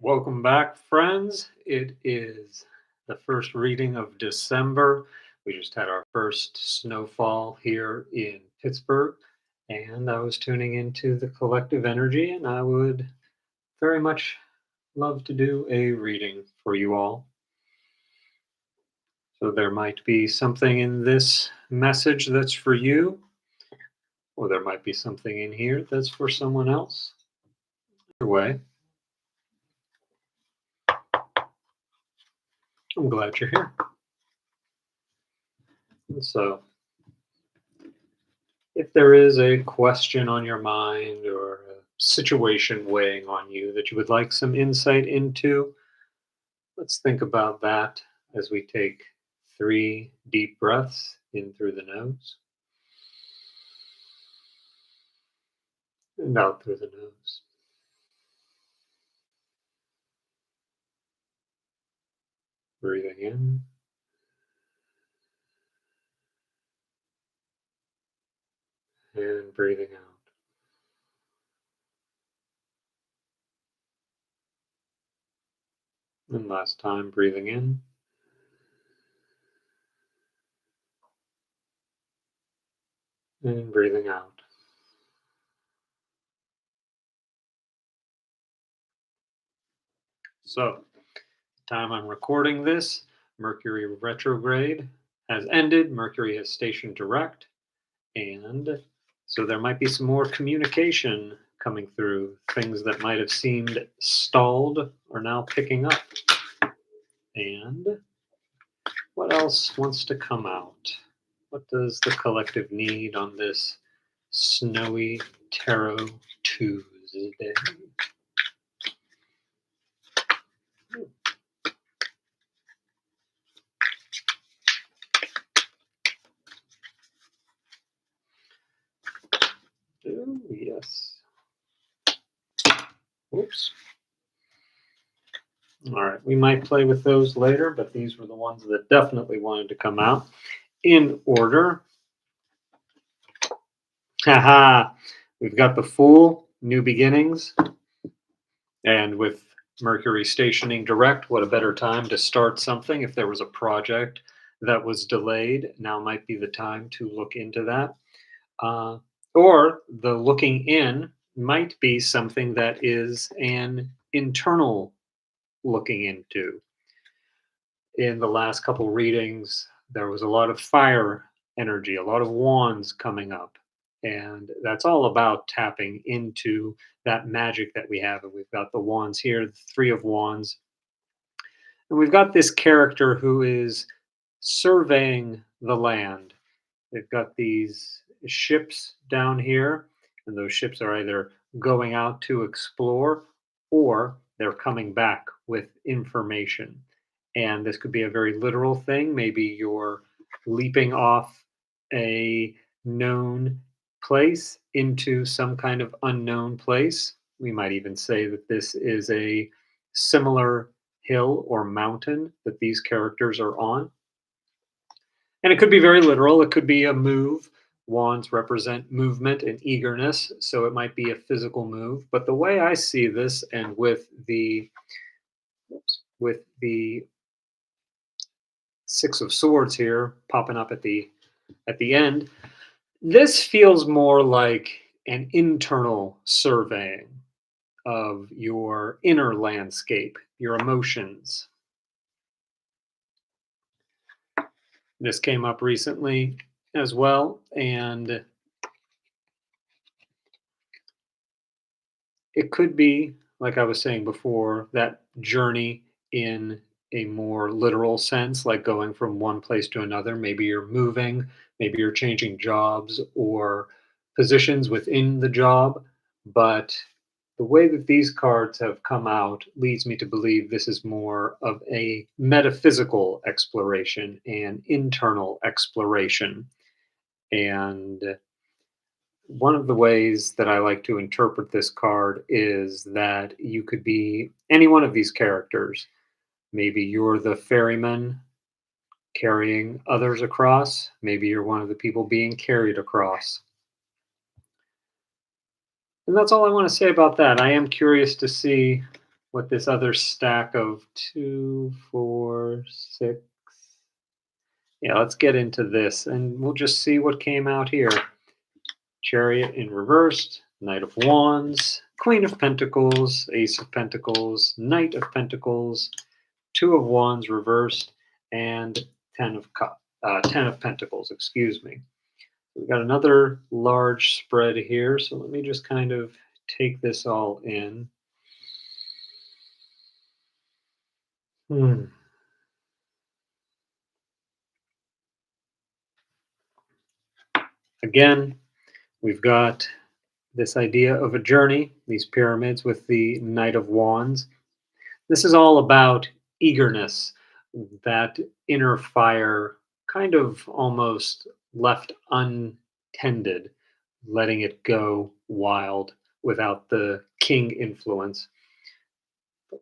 Welcome back, friends. It is the first reading of December. We just had our first snowfall here in Pittsburgh, and I was tuning into the collective energy, and I would very much love to do a reading for you all. So there might be something in this message that's for you, or there might be something in here that's for someone else. Either way, I'm glad you're here. And so, if there is a question on your mind or a situation weighing on you that you would like some insight into, let's think about that as we take 3 deep breaths in through the nose and out through the nose. Breathing in and breathing out. And last time, breathing in and breathing out. So, time I'm recording this, Mercury retrograde has ended. Mercury has stationed direct. And so there might be some more communication coming through. Things that might have seemed stalled are now picking up. And what else wants to come out? What does the collective need on this snowy tarot Tuesday? Oh, yes. Oops. All right, we might play with those later, but these were the ones that definitely wanted to come out in order. Haha, we've got the Fool, New Beginnings, and with Mercury stationing direct, what a better time to start something. If there was a project that was delayed, now might be the time to look into that. Uh, or the looking in might be something that is an internal looking into. In the last couple readings, there was a lot of fire energy, a lot of wands coming up. And that's all about tapping into that magic that we have. And we've got the wands here, the 3 of Wands. And we've got this character who is surveying the land. They've got these ships down here, and those ships are either going out to explore or they're coming back with information. And this could be a very literal thing. Maybe you're leaping off a known place into some kind of unknown place. We might even say that this is a similar hill or mountain that these characters are on. And it could be very literal. It could be a move. Wands represent movement and eagerness, so it might be a physical move. But the way I see this, and with the 6 of Swords here popping up at the end, this feels more like an internal surveying of your inner landscape, your emotions. This came up recently as well, and it could be, like I was saying before, that journey in a more literal sense, like going from one place to another. Maybe you're moving, maybe you're changing jobs or positions within the job. But the way that these cards have come out leads me to believe this is more of a metaphysical exploration and internal exploration. And one of the ways that I like to interpret this card is that you could be any one of these characters. Maybe you're the ferryman carrying others across. Maybe you're one of the people being carried across. And that's all I want to say about that. I am curious to see what this other stack of 2, 4, 6. Yeah, let's get into this and we'll just see what came out here. Chariot in reversed, Knight of Wands, Queen of Pentacles, Ace of Pentacles, Knight of Pentacles, Two of Wands reversed, and Ten of Pentacles, excuse me. We've got another large spread here, so let me just kind of take this all in. Again, we've got this idea of a journey, these pyramids with the Knight of Wands. This is all about eagerness, that inner fire kind of almost left untended, letting it go wild without the king influence.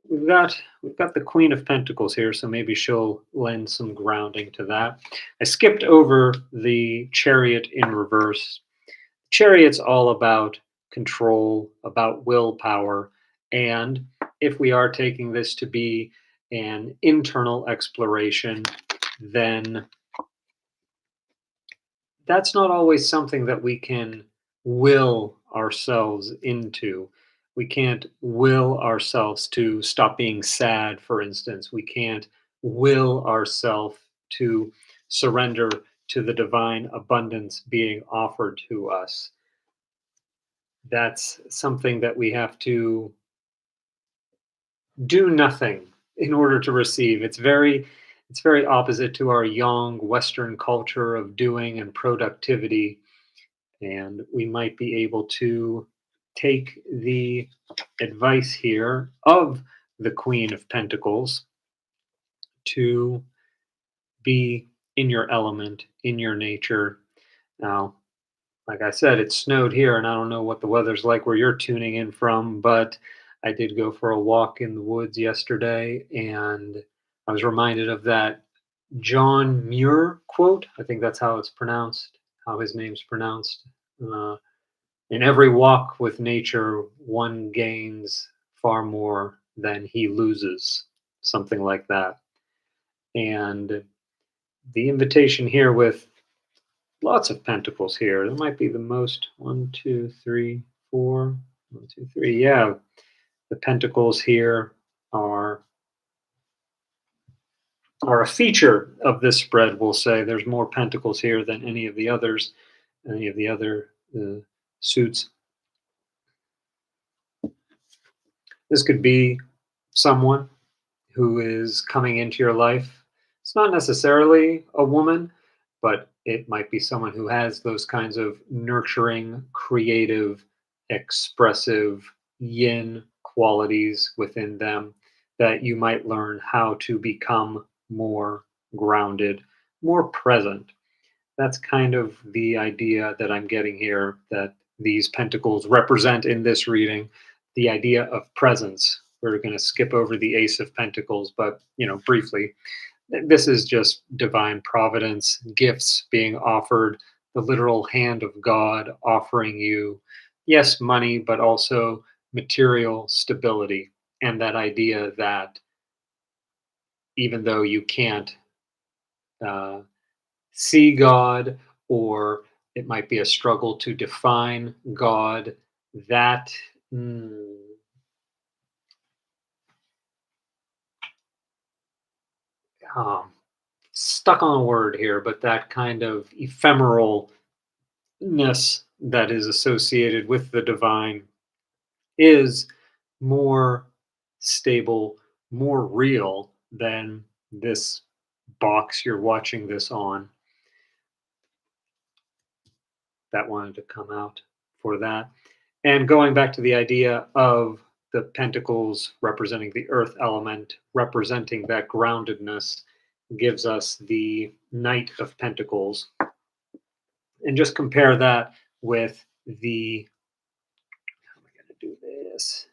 We've got the Queen of Pentacles here, so maybe she'll lend some grounding to that. I skipped over the Chariot in reverse. Chariot's all about control, about willpower, and if we are taking this to be an internal exploration, then that's not always something that we can will ourselves into. We can't will ourselves to stop being sad, for instance. We can't will ourselves to surrender to the divine abundance being offered to us. That's something that we have to do nothing in order to receive. It's very opposite to our young Western culture of doing and productivity. And we might be able to take the advice here of the Queen of Pentacles to be in your element, in your nature. Now, like I said, it snowed here, and I don't know what the weather's like where you're tuning in from, but I did go for a walk in the woods yesterday, and I was reminded of that John Muir quote. I think that's how it's pronounced, how his name's pronounced. Uh, in every walk with nature, one gains far more than he loses, something like that. And the invitation here with lots of pentacles here. There might be the most. 1, 2, 3, 4. 1, 2, 3. Yeah, the pentacles here are a feature of this spread. We'll say there's more pentacles here than any of the others, any of the other suits. This could be someone who is coming into your life. It's not necessarily a woman, but it might be someone who has those kinds of nurturing, creative, expressive yin qualities within them that you might learn how to become more grounded, more present. That's kind of the idea that I'm getting here, that these pentacles represent in this reading, the idea of presence. We're going to skip over the Ace of Pentacles, but briefly, this is just divine providence, gifts being offered, the literal hand of God offering you, yes, money, but also material stability, and that idea that even though you can't uh, see God, or it might be a struggle to define God, that um, stuck on a word here, but that kind of ephemeralness that is associated with the divine is more stable, more real than this box you're watching this on. That wanted to come out for that. And going back to the idea of the pentacles representing the earth element, representing that groundedness, gives us the Knight of Pentacles. And just compare that with the, how am I going to do this?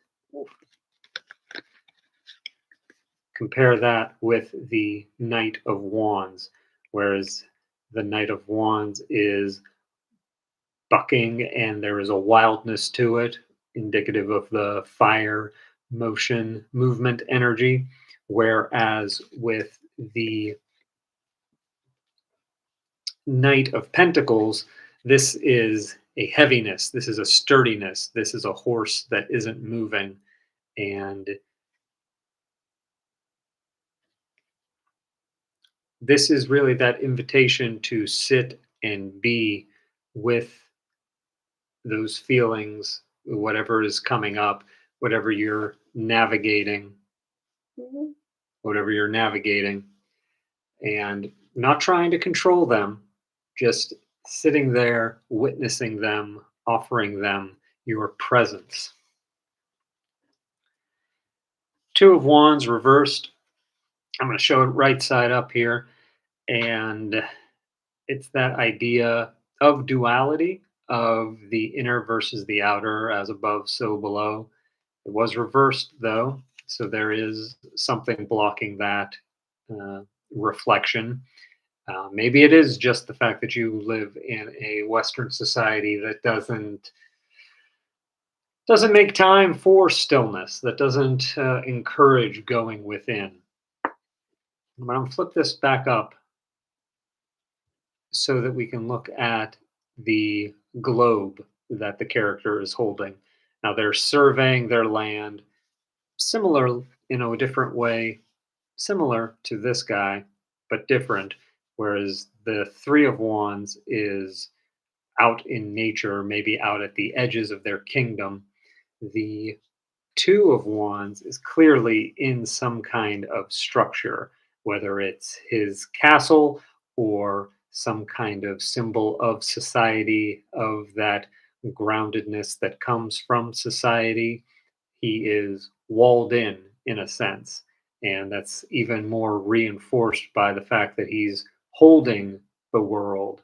Compare that with the Knight of Wands, whereas the Knight of Wands is bucking and there is a wildness to it, indicative of the fire, motion, movement energy. Whereas with the Knight of Pentacles, this is a heaviness, this is a sturdiness, this is a horse that isn't moving. And this is really that invitation to sit and be with those feelings, whatever is coming up, whatever you're navigating, whatever you're navigating, and not trying to control them, just sitting there, witnessing them, offering them your presence. Two of Wands reversed. I'm going to show it right side up here. And it's that idea of duality, of the inner versus the outer, as above, so below. It was reversed though, so there is something blocking that uh, reflection. Maybe it is just the fact that you live in a Western society that doesn't make time for stillness, that doesn't encourage going within. I'm going to flip this back up so that we can look at the globe that the character is holding. Now they're surveying their land, similar, a different way, similar to this guy, but different. Whereas the Three of Wands is out in nature, maybe out at the edges of their kingdom. The Two of Wands is clearly in some kind of structure, whether it's his castle or some kind of symbol of society, of that groundedness that comes from society. He is walled in a sense. And that's even more reinforced by the fact that he's holding the world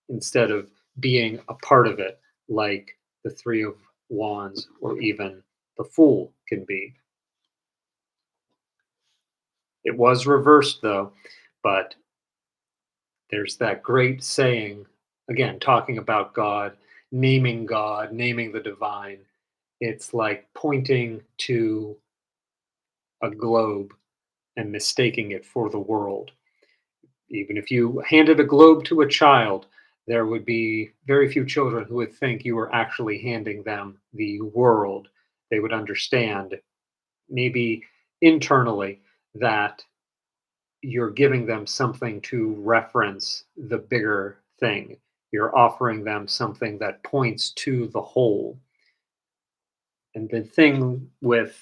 instead of being a part of it, like the Three of Wands or even the Fool can be. It was reversed though, but there's that great saying, again, talking about God, naming the divine. It's like pointing to a globe and mistaking it for the world. Even if you handed a globe to a child, there would be very few children who would think you were actually handing them the world. They would understand, maybe internally, that you're giving them something to reference the bigger thing. You're offering them something that points to the whole. And the thing with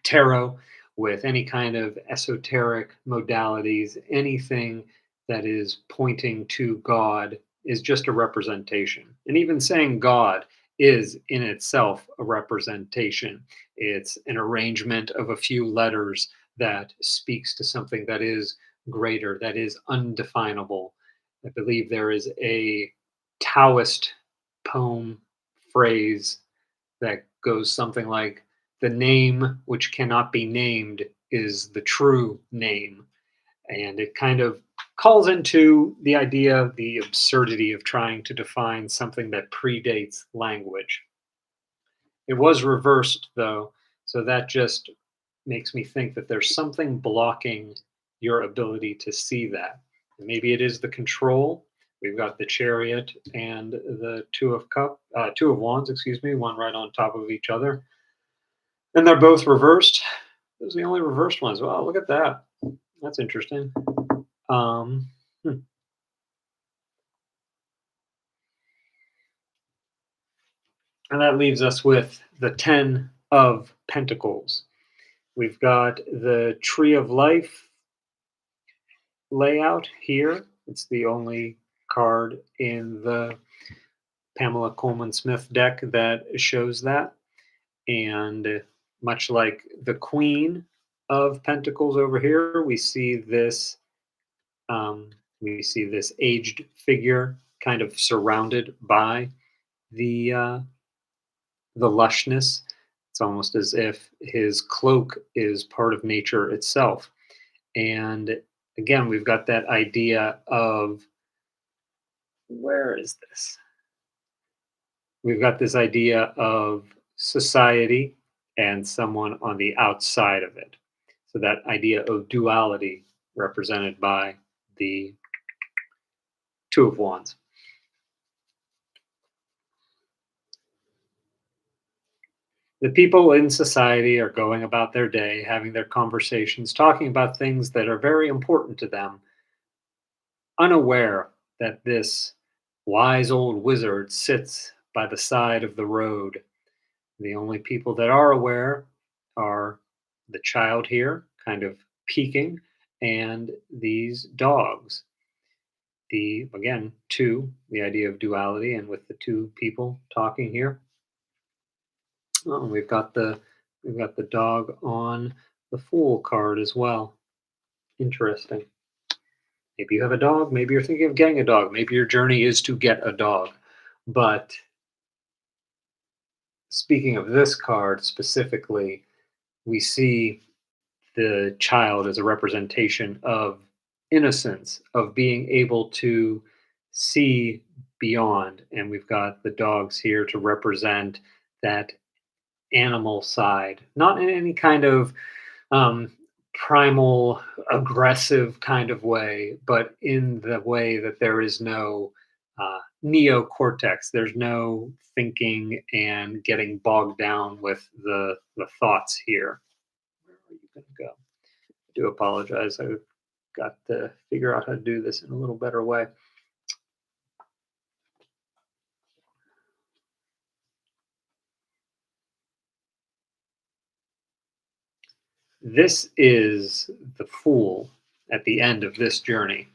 tarot, with any kind of esoteric modalities, anything that is pointing to God is just a representation. And even saying God is in itself a representation. It's an arrangement of a few letters that speaks to something that is greater, that is undefinable. I believe there is a Taoist poem phrase that goes something like, the name which cannot be named is the true name. And it kind of calls into the idea, the absurdity of trying to define something that predates language. It was reversed though, so that just makes me think that there's something blocking your ability to see that. Maybe it is the control. We've got the Chariot and the Two of Wands, excuse me, one right on top of each other, and they're both reversed. Those are the only reversed ones. Wow, look at that. That's interesting. Um, hmm. And that leaves us with the Ten of Pentacles. We've got the Tree of Life layout here. It's the only card in the Pamela Coleman Smith deck that shows that. And much like the Queen of Pentacles over here, um, we see this aged figure kind of surrounded by the uh, the lushness. It's almost as if his cloak is part of nature itself. And again, we've got that idea of, where is this? We've got this idea of society and someone on the outside of it. So that idea of duality represented by the Two of Wands. The people in society are going about their day, having their conversations, talking about things that are very important to them, unaware that this wise old wizard sits by the side of the road. The only people that are aware are the child here, kind of peeking, and these dogs. The, again, two, the idea of duality, and with the two people talking here. Oh, we've got the dog on the Fool card as well. Interesting. Maybe you have a dog. Maybe you're thinking of getting a dog. Maybe your journey is to get a dog. But speaking of this card specifically, we see the child as a representation of innocence, of being able to see beyond. And we've got the dogs here to represent that animal side, not in any kind of um, primal, aggressive kind of way, but in the way that there is no neocortex. There's no thinking and getting bogged down with the thoughts here. Where are you going to go? I do apologize. I've got to figure out how to do this in a little better way. This is the Fool at the end of this journey.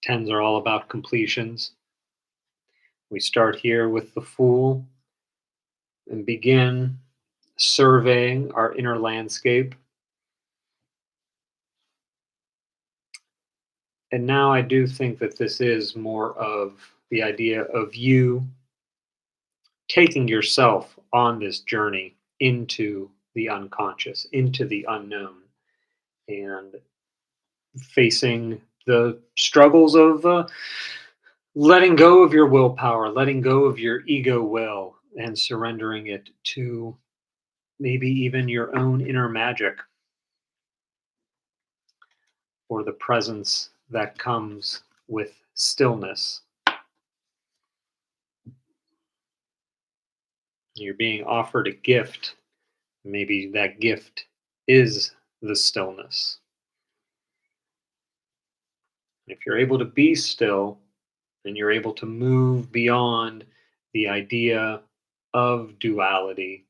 Tens are all about completions. We start here with the Fool and begin surveying our inner landscape. And now I do think that this is more of the idea of you taking yourself on this journey into the unconscious, into the unknown, and facing the struggles of letting go of your willpower, letting go of your ego will, and surrendering it to maybe even your own inner magic, or the presence that comes with stillness. You're being offered a gift. Maybe that gift is the stillness. If you're able to be still, and you're able to move beyond the idea of duality,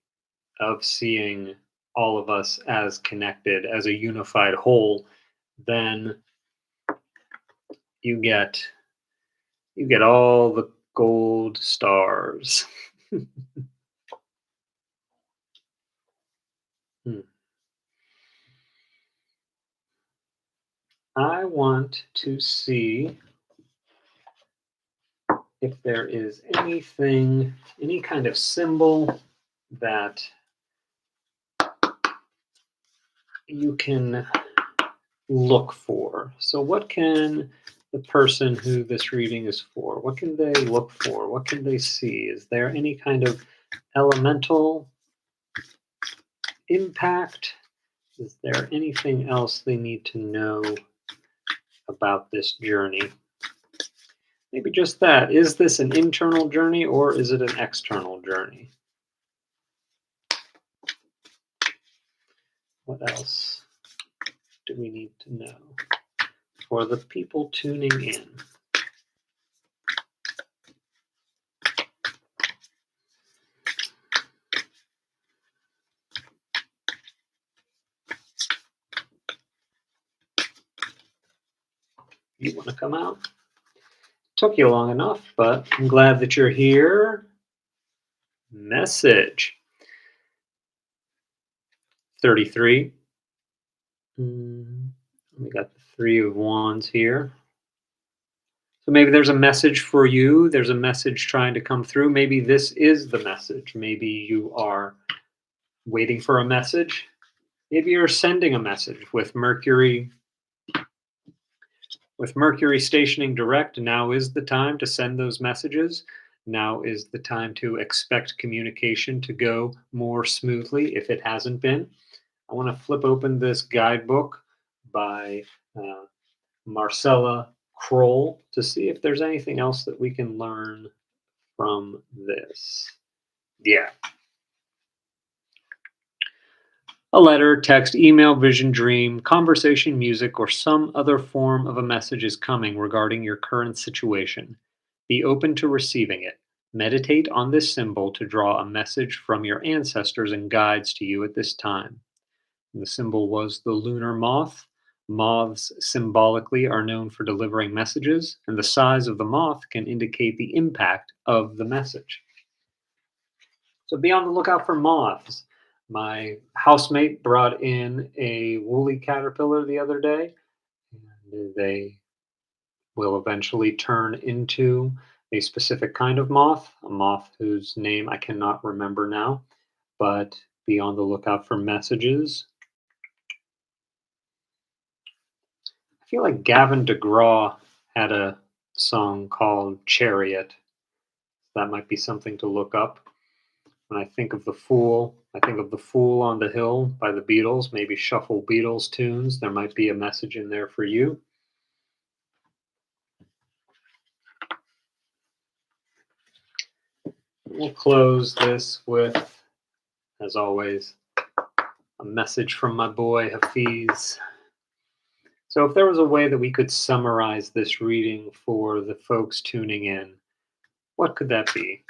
of seeing all of us as connected, as a unified whole, then you get all the gold stars. I want to see if there is anything, any kind of symbol that you can look for. So what can the person who this reading is for, what can they look for? What can they see? Is there any kind of elemental impact? Is there anything else they need to know about this journey? Maybe just that. Is this an internal journey or is it an external journey? What else do we need to know for the people tuning in? You want to come out? Took you long enough, but I'm glad that you're here. Message 33. We got the Three of Wands here. So maybe there's a message for you. There's a message trying to come through. Maybe this is the message. Maybe you are waiting for a message. Maybe you're sending a message with Mercury. With Mercury stationing direct, now is the time to send those messages. Now is the time to expect communication to go more smoothly if it hasn't been. I want to flip open this guidebook by uh, Marcella Kroll to see if there's anything else that we can learn from this. Yeah. A letter, text, email, vision, dream, conversation, music, or some other form of a message is coming regarding your current situation. Be open to receiving it. Meditate on this symbol to draw a message from your ancestors and guides to you at this time. And the symbol was the lunar moth. Moths symbolically are known for delivering messages, and the size of the moth can indicate the impact of the message. So be on the lookout for moths. My housemate brought in a woolly caterpillar the other day, and they will eventually turn into a specific kind of moth, a moth whose name I cannot remember now, but be on the lookout for messages. I feel like Gavin DeGraw had a song called Chariot. That might be something to look up. When I think of The Fool, I think of The Fool on the Hill by the Beatles, maybe shuffle Beatles tunes. There might be a message in there for you. We'll close this with, as always, a message from my boy Hafiz. So, if there was a way that we could summarize this reading for the folks tuning in, what could that be?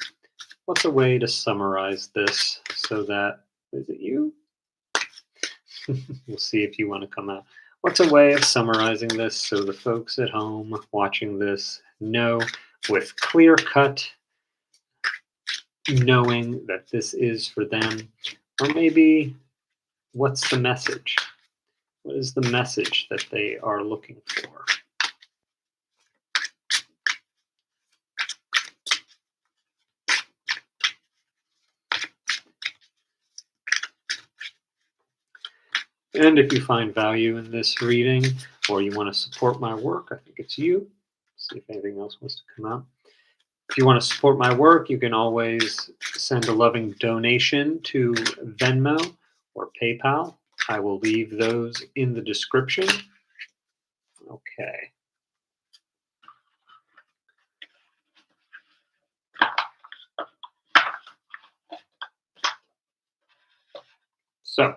What's a way to summarize this so that, is it you? We'll see if you want to come out. What's a way of summarizing this so the folks at home watching this know with clear cut knowing that this is for them? Or maybe what's the message? What is the message that they are looking for? And if you find value in this reading or you want to support my work, I think it's you. See if anything else wants to come out. If you want to support my work, you can always send a loving donation to Venmo or PayPal. I will leave those in the description. Okay. So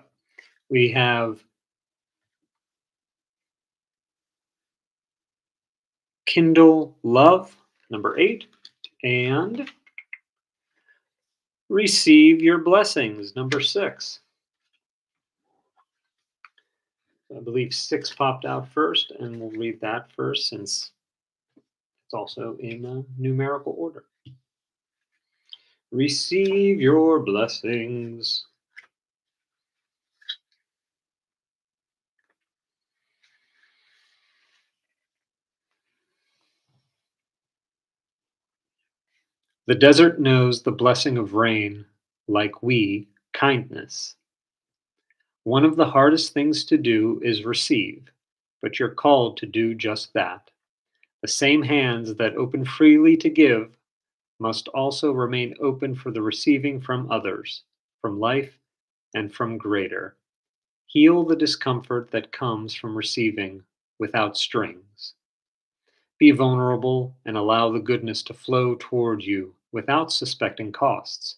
we have Kindle Love, number 8, and Receive Your Blessings, number 6. I believe 6 popped out first, and we'll read that first since it's also in numerical order. Receive your blessings. The desert knows the blessing of rain, like we, kindness. One of the hardest things to do is receive, but you're called to do just that. The same hands that open freely to give must also remain open for the receiving from others, from life, and from greater. Heal the discomfort that comes from receiving without strings. Be vulnerable and allow the goodness to flow toward you without suspecting costs.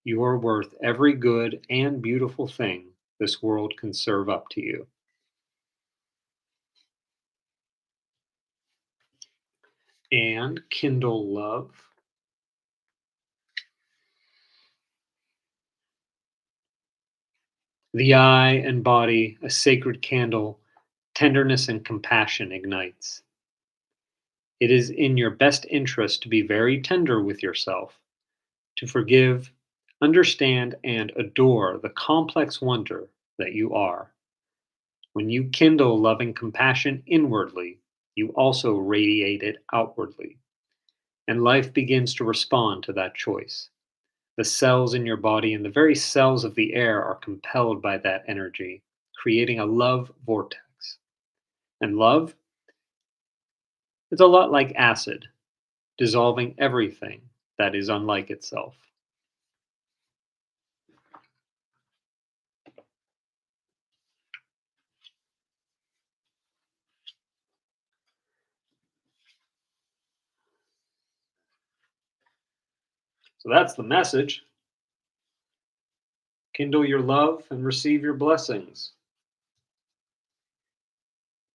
You are worth every good and beautiful thing this world can serve up to you. And Kindle Love. The eye and body, a sacred candle, tenderness and compassion ignites. It is in your best interest to be very tender with yourself, to forgive, understand, and adore the complex wonder that you are. When you kindle loving compassion inwardly, you also radiate it outwardly, and life begins to respond to that choice. The cells in your body and the very cells of the air are compelled by that energy, creating a love vortex. And love is a lot like acid, dissolving everything that is unlike itself. So that's the message. Kindle your love and receive your blessings.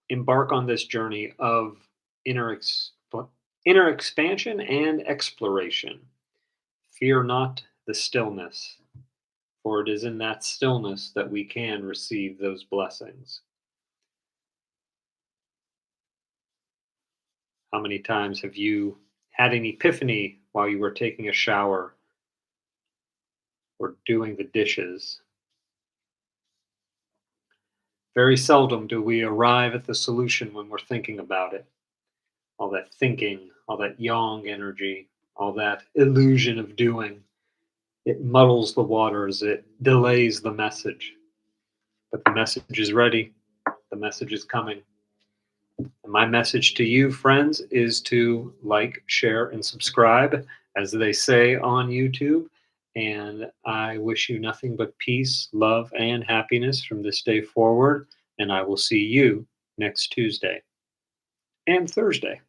Embark on this journey of inner, inner expansion and exploration. Fear not the stillness, for it is in that stillness that we can receive those blessings. How many times have you had an epiphany while you were taking a shower or doing the dishes? Very seldom do we arrive at the solution when we're thinking about it. All that thinking, all that yang energy, all that illusion of doing, it muddles the waters, it delays the message. But the message is ready, the message is coming. And my message to you, friends, is to like, share, and subscribe, as they say on YouTube. And I wish you nothing but peace, love, and happiness from this day forward. And I will see you next Tuesday and Thursday.